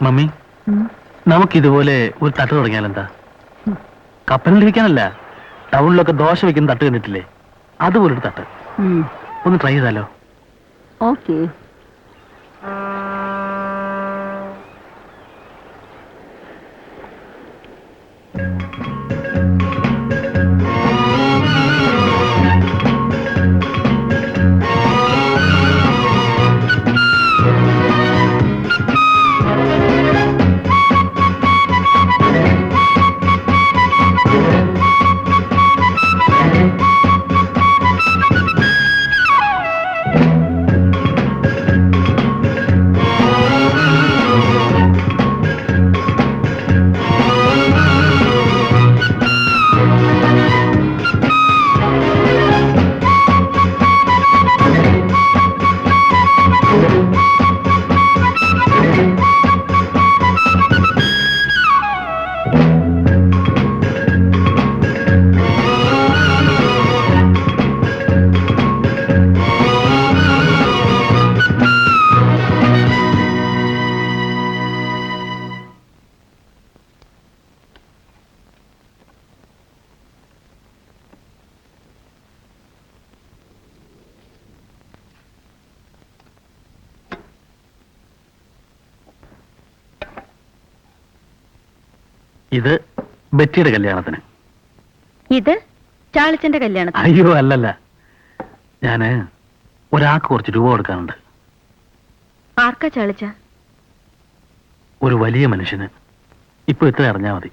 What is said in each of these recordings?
Mummy, നമുക്കിതുപോലെ ഒരു തട്ട് തുടങ്ങിയാലെന്താ? കപ്പലിലിരിക്കാനല്ല, ടൗണിലൊക്കെ ദോശ വെക്കുന്ന തട്ട് കണ്ടിട്ടില്ലേ? അതുപോലൊരു തട്ട് ഒന്ന് ട്രൈ ചെയ്താലോ? ഓക്കെ. ഇത് ബെറ്റിയുടെ കല്യാണത്തിന്. ഇത് ചാളിച്ചന്റെ കല്യാണത്തിന്. അയ്യോ അല്ലല്ല, ഞാന് ഒരാൾക്ക് കുറച്ച് രൂപ കൊടുക്കാനുണ്ട്. ആർക്കാ ചാളിച്ച? ഒരു വലിയ മനുഷ്യന്. ഇപ്പൊ ഇത്ര അറിഞ്ഞാ മതി.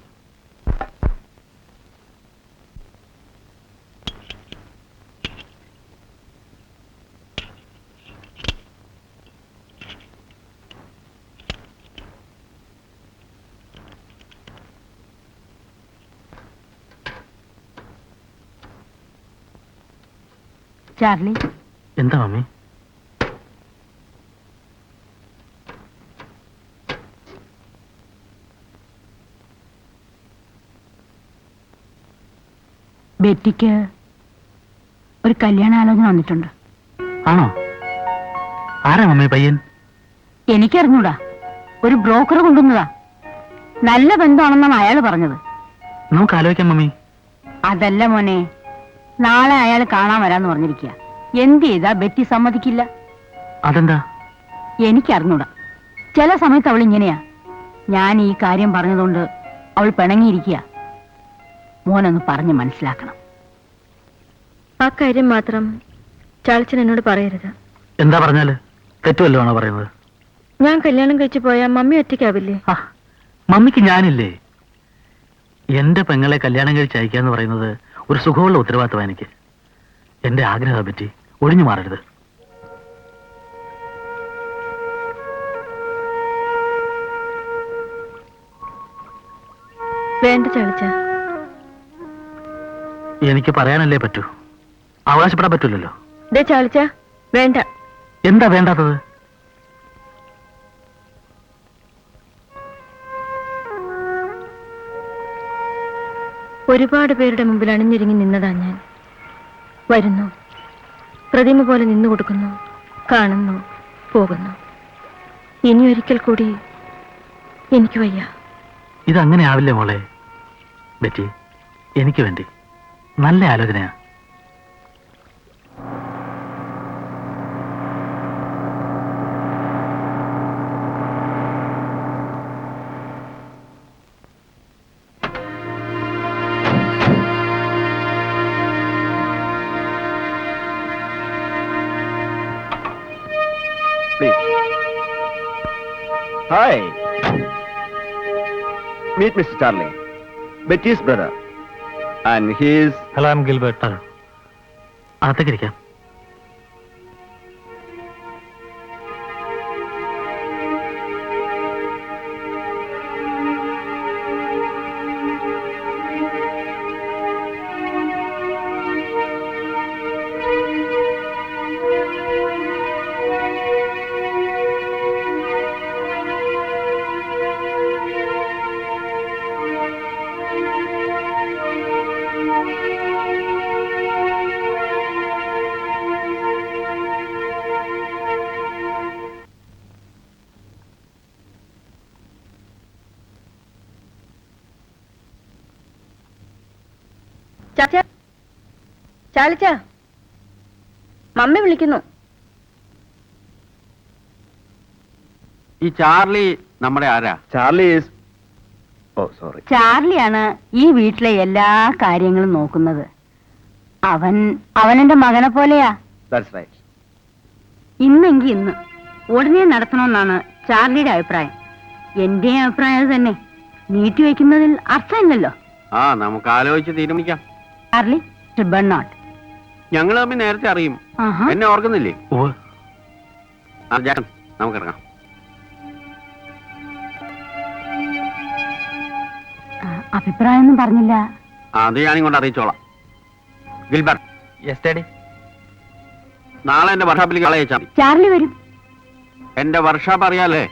ചാർലി, എന്താ മമ്മി? ബെറ്റിക്ക് ഒരു കല്യാണാലോചന വന്നിട്ടുണ്ട്. ആണോ? ആരാ മമ്മി പയ്യൻ? എനിക്കറിഞ്ഞൂടാ, ഒരു ബ്രോക്കർ കൊണ്ടുവന്നതാ. നല്ല ബന്ധമാണെന്നാണ് അയാൾ പറഞ്ഞത്. നമുക്ക് ആലോചിക്കാം മമ്മി. അതല്ല മോനെ, നാളെ അയാൾ കാണാൻ വരാന്ന് പറഞ്ഞിരിക്കുക. എന്ത് ചെയ്താ ബെറ്റി സമ്മതിക്കില്ല. അതെന്താ? എനിക്കറിഞ്ഞൂടാ, ചില സമയത്ത് അവൾ ഇങ്ങനെയാ. ഞാൻ ഈ കാര്യം പറഞ്ഞതുകൊണ്ട് അവൾ പിണങ്ങിയിരിക്കുക. മോനൊന്ന് പറഞ്ഞ് മനസ്സിലാക്കണം. ആ കാര്യം മാത്രം ചാളിച്ചൻ എന്നോട് പറയരുത്. എന്താ പറഞ്ഞാല്? തെറ്റുമല്ലോ ആണോ പറയുന്നത്? ഞാൻ കല്യാണം കഴിച്ചു പോയാൽ മമ്മി ഒറ്റയ്ക്കാവില്ലേ? മമ്മിക്ക് ഞാനില്ലേ? എന്റെ പെങ്ങളെ കല്യാണം കഴിച്ച് അയക്കാന്ന് പറയുന്നത് ഒരു സുഖമുള്ള ഉത്തരവാദിത്തമാണ് എനിക്ക്. എന്റെ ആഗ്രഹത്തെ പറ്റി ഒഴിഞ്ഞു മാറരുത്. വേണ്ട ചാളിച്ച. എനിക്ക് പറയാനല്ലേ പറ്റൂ, അവകാശപ്പെടാൻ പറ്റൂലല്ലോ. ചാളിച്ച വേണ്ട. എന്താ വേണ്ടാത്തത്? ഒരുപാട് പേരുടെ മുമ്പിൽ അണിഞ്ഞൊരുങ്ങി നിന്നതാ ഞാൻ. വരുന്നു, പ്രതിമ പോലെ നിന്നു കൊടുക്കുന്നു, കാണുന്നു, പോകുന്നു. ഇനി ഒരിക്കൽ കൂടി എനിക്ക് വയ്യ. ഇതങ്ങനെ ആവില്ലേ മോളെ. ബെറ്റി, എനിക്ക് വേണ്ടി നല്ല ആലോചനയാ. Hi. Meet Mr. Charlie, Betty's brother. And he is... Hello, I'm Gilbert. അകത്തേക്കിരിക്കാം. Chacha, ചാളിച്ച, mummy വിളിക്കുന്നു. ഈ ചാർലി നമ്മുടെ ആരാ? Charlie is sorry. ചാർലിയാണ് ഈ വീട്ടിലെ എല്ലാ കാര്യങ്ങളും നോക്കുന്നത്. അവനെന്റെ മകനെ പോലെയാ. That's right. ഇന്നെങ്കി ഇന്ന് ഉടനെ നടത്തണമെന്നാണ് ചാർലിയുടെ അഭിപ്രായം. എന്റെ അഭിപ്രായം അത് തന്നെ. നീട്ടിവെക്കുന്നതിൽ അർത്ഥമില്ലല്ലോ. നമുക്ക് ആലോചിച്ച് തീരുമാനിക്കാം. ചാർലി ബെർണാഡ്, ഞങ്ങൾ തമ്മിൽ നേരത്തെ അറിയും. എന്നെ ഓർക്കുന്നില്ലേ? നമുക്കിറങ്ങാം. അഭിപ്രായമൊന്നും പറഞ്ഞില്ല. അത് ഞാനിങ്ങോട്ട് അറിയിച്ചോളാം. ഗിൽബർട്ട്, നാളെ എന്റെ വർഷാപ്പിലേക്ക് ആളെ അയച്ചാൽ മതി. ചാർലി വരും. എന്റെ വർഷാപ്പ് അറിയാലേ?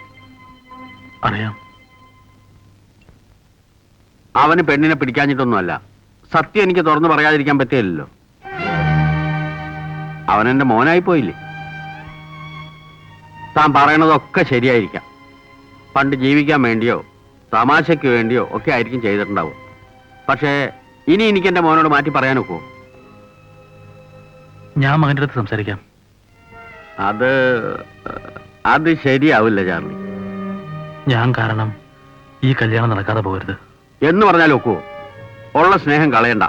അറിയാം. അവന് പെണ്ണിനെ പിടിക്കാഞ്ഞിട്ടൊന്നുമല്ല. സത്യം എനിക്ക് തുറന്നു പറയാതിരിക്കാൻ പറ്റില്ലല്ലോ. അവൻ എന്റെ മോനായി പോയില്ലേ. താൻ പറയണതൊക്കെ ശരിയായിരിക്കാം. പണ്ട് ജീവിക്കാൻ വേണ്ടിയോ തമാശയ്ക്ക് വേണ്ടിയോ ഒക്കെ ആയിരിക്കും ചെയ്തിട്ടുണ്ടാവും. പക്ഷേ ഇനി എനിക്ക് എന്റെ മോനോട് മാറ്റി പറയാനൊക്കുമോ? ഞാൻ മകന്റെ അടുത്ത് സംസാരിക്കാം. അത് ശരിയാവില്ല ചാർലി. ഞാൻ കാരണം ഈ കല്യാണം നടക്കാതെ പോകരുത് എന്ന് പറഞ്ഞാൽ ഒക്കുവോ? ഉള്ള സ്നേഹം കളയണ്ട.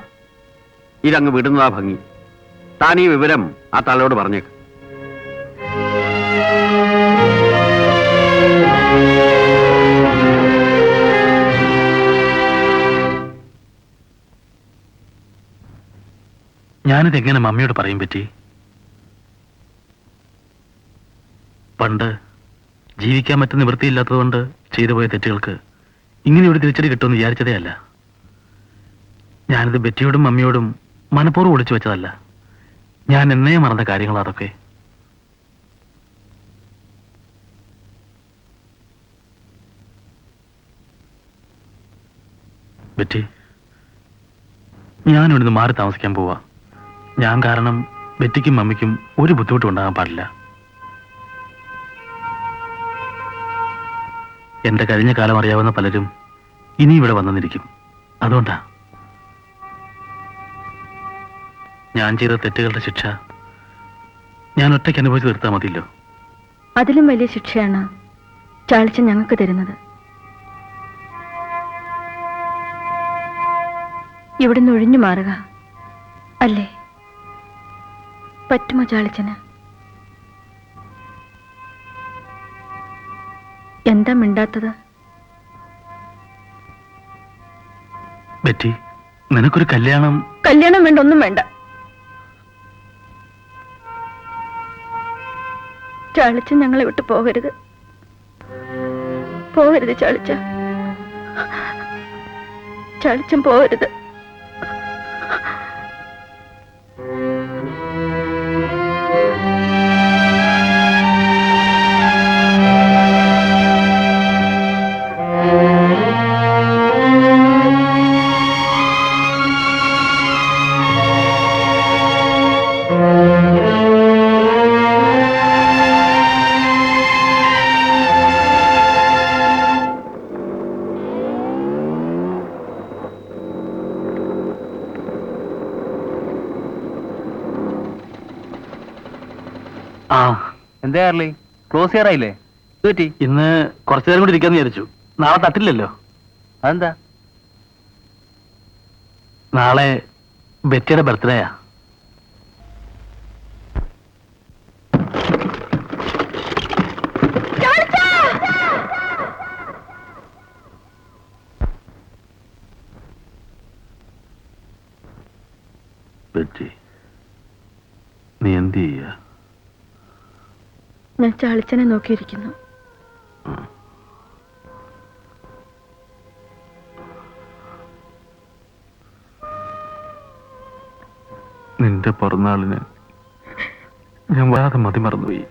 ഇതങ്ങ് വിടുന്നതാ ഭംഗി. താൻ ഈ വിവരം ആ തലയോട് പറഞ്ഞേക്ക്. ഞാനിത് എങ്ങനെ മമ്മിയോട് പറയും പറ്റി? പണ്ട് ജീവിക്കാൻ പറ്റുന്ന നിവൃത്തിയില്ലാത്തതുകൊണ്ട് ചെയ്തു പോയ തെറ്റുകൾക്ക് ഇങ്ങനെ ഒരു തിരിച്ചടി കിട്ടുമെന്ന് വിചാരിച്ചതേ അല്ല. ഞാനിത് ബെറ്റിയോടും മമ്മിയോടും മനഃപൂർവ്വം ഒളിച്ചു വെച്ചതല്ല. ഞാൻ എന്നേ മറന്ന കാര്യങ്ങൾ അതൊക്കെ. ബെറ്റി, ഞാനിവിടുന്ന് മാറി താമസിക്കാൻ പോവാ. ഞാൻ കാരണം ബെറ്റിക്കും മമ്മിക്കും ഒരു ബുദ്ധിമുട്ടും ഉണ്ടാകാൻ പാടില്ല. എന്റെ കഴിഞ്ഞ കാലം അറിയാവുന്ന പലരും ഇനി ഇവിടെ വന്നിരിക്കും. അതുകൊണ്ടാ ഞാൻ ചെയ്ത തെറ്റുകളുടെ ശിക്ഷ ഞാൻ ഒറ്റയ്ക്ക് അനുഭവിച്ച് തീർത്താൽ മതിയല്ലോ. അതിലും വലിയ ശിക്ഷയാണ് ചാളിച്ചൻ ഞങ്ങൾക്ക് തരുന്നത്. ഇവിടുന്ന് ഒഴിഞ്ഞു മാറുക അല്ലേ? പറ്റുമോ ചാളിച്ചന്? എന്താ മിണ്ടാത്തത്? ബെറ്റി, നിനക്കൊരു കല്യാണം വേണ്ട, ഒന്നും വേണ്ട. ചാളിച്ചൻ ഞങ്ങളെ വിട്ട് പോകരുത്. പോകരുത് ചാളിച്ചൻ പോകരുത്. എന്താ ചാർലി, ക്ലോസ് ചെയ്യാറായില്ലേ? ഇന്ന് കുറച്ചു നേരം കൂടി ഇരിക്കാന്ന് വിചാരിച്ചു. നാളെ തട്ടില്ലല്ലോ. അതെന്താ? നാളെ ബെറ്റിയുടെ ബർത്ത്ഡേയാ. ബെറ്റി, നീ എന്ത് ചെയ്യാ? ഞാൻ ചാളിച്ചനെ നോക്കിയിരിക്കുന്നു. നിന്റെ പിറന്നാളിന് ഞാൻ വരാതെ മതിമറന്നുപോയി.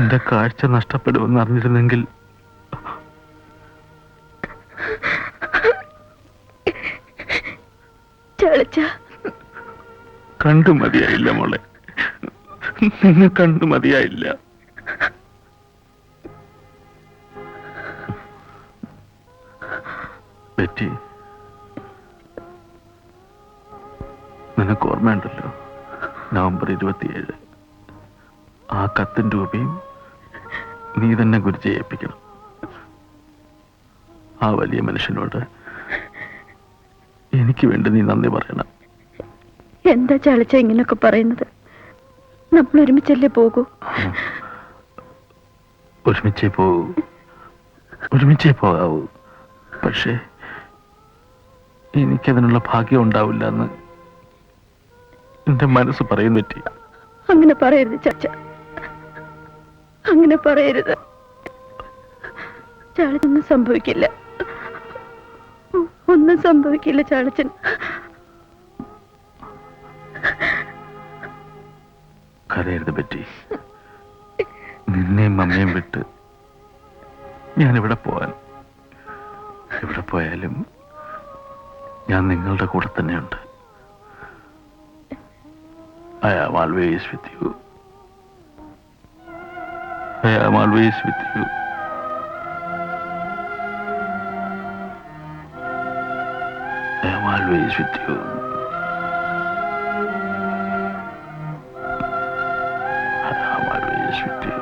എന്റെ കാഴ്ച നഷ്ടപ്പെടുമെന്ന് അറിഞ്ഞിരുന്നെങ്കിൽ കണ്ടു മതിയായില്ല മോളെ, നിന്നെ കണ്ടു മതിയായില്ല. ബെറ്റി, നിനക്ക് ഓർമ്മയുണ്ടല്ലോ, നവംബർ 27 ആ കത്തും രൂപയും നീ തന്നെ ഗുരുജിയെ ഏൽപ്പിക്കണം. ആ വലിയ മനുഷ്യനോട് എനിക്ക് വേണ്ടി നീ നന്ദി പറയണം. എന്താ ചാളിച്ച ഇങ്ങനൊക്കെ പറയുന്നത്? നമ്മൾ ഒരുമിച്ചല്ലേ പോകൂ? ഒരുമിച്ചേ പോകാവൂ. പക്ഷേ എനിക്കതിനുള്ള ഭാഗ്യം ഉണ്ടാവില്ല എന്ന് എന്റെ മനസ്സ് പറയുന്നു പറ്റി. അങ്ങനെ പറയരുത് ചാച്ച, അങ്ങനെ പറയരുത്. ചാളിച്ചൊന്നും സംഭവിക്കില്ല, ഒന്നും സംഭവിക്കില്ല ചാളിച്ചൻ. കരയരുത് പറ്റി. നിന്നെയും മമ്മയും വിട്ട് ഞാൻ എവിടെ പോയാലും ഞാൻ നിങ്ങളുടെ കൂടെ തന്നെയുണ്ട്. I am always with you. I am always with you. I am always with you. I am always with you.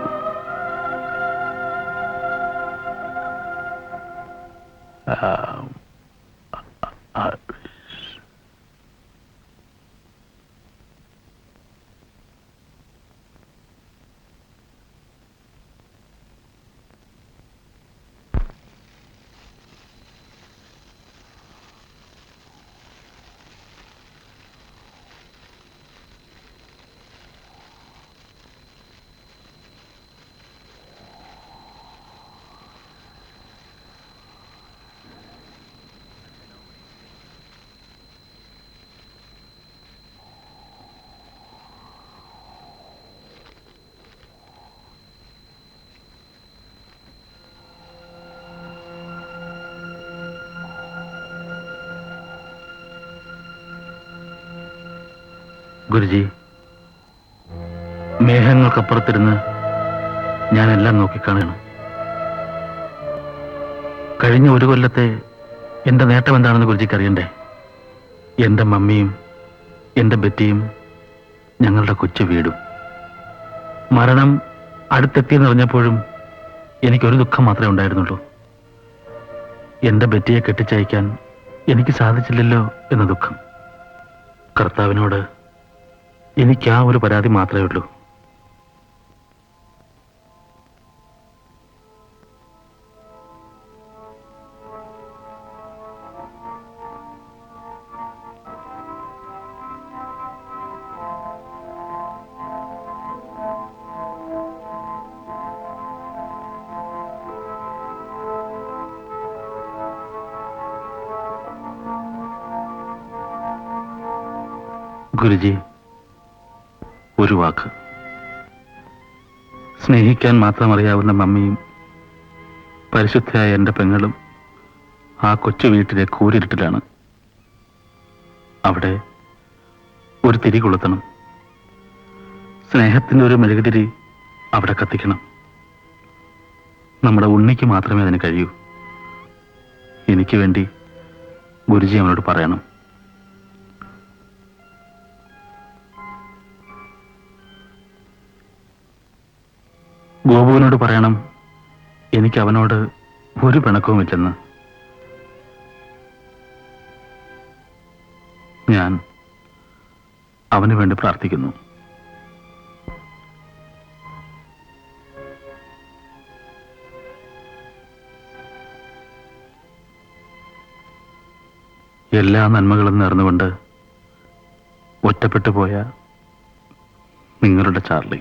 Guruji, മേഘങ്ങൾക്കപ്പുറത്തിരുന്ന് ഞാനെല്ലാം നോക്കിക്കാണുകയാണ്. കഴിഞ്ഞ ഒരു കൊല്ലത്തെ എന്റെ നേട്ടം എന്താണെന്ന് ഗുരുജിക്ക് അറിയണ്ടേ? എന്റെ മമ്മിയും എന്റെ ബെറ്റിയും ഞങ്ങളുടെ കൊച്ചു വീടും. മരണം അടുത്തെത്തിയെന്നറിഞ്ഞപ്പോഴും എനിക്കൊരു ദുഃഖം മാത്രമേ ഉണ്ടായിരുന്നുള്ളൂ. എന്റെ ബെറ്റിയെ കെട്ടിച്ചയക്കാൻ എനിക്ക് സാധിച്ചില്ലല്ലോ എന്ന ദുഃഖം. കർത്താവിനോട് എനിക്ക് ആ ഒരു പരാതി മാത്രമേ ഉള്ളൂ. ഗുരുജി, ഒരു വാക്ക്. സ്നേഹിക്കാൻ മാത്രം അറിയാവുന്ന മമ്മിയും പരിശുദ്ധയായ എൻ്റെ പെങ്ങളും ആ കൊച്ചു വീട്ടിലെ കൂരിരുട്ടിലാണ്. അവിടെ ഒരു തിരി കൊളുത്തണം. സ്നേഹത്തിൻ്റെ ഒരു മെഴുകുതിരി അവിടെ കത്തിക്കണം. നമ്മുടെ ഉണ്ണിക്ക് മാത്രമേ അതിന് കഴിയൂ. എനിക്ക് വേണ്ടി ഗുരുജി അവനോട് പറയണം. ഗോപുവിനോട് പറയണം എനിക്ക് അവനോട് ഒരു പിണക്കവുമില്ലെന്ന്. ഞാൻ അവന് വേണ്ടി പ്രാർത്ഥിക്കുന്നു. എല്ലാ നന്മകളും നേർന്നുകൊണ്ട് ഒറ്റപ്പെട്ടു പോയ നിങ്ങളുടെ ചാർലി.